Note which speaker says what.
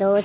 Speaker 1: 2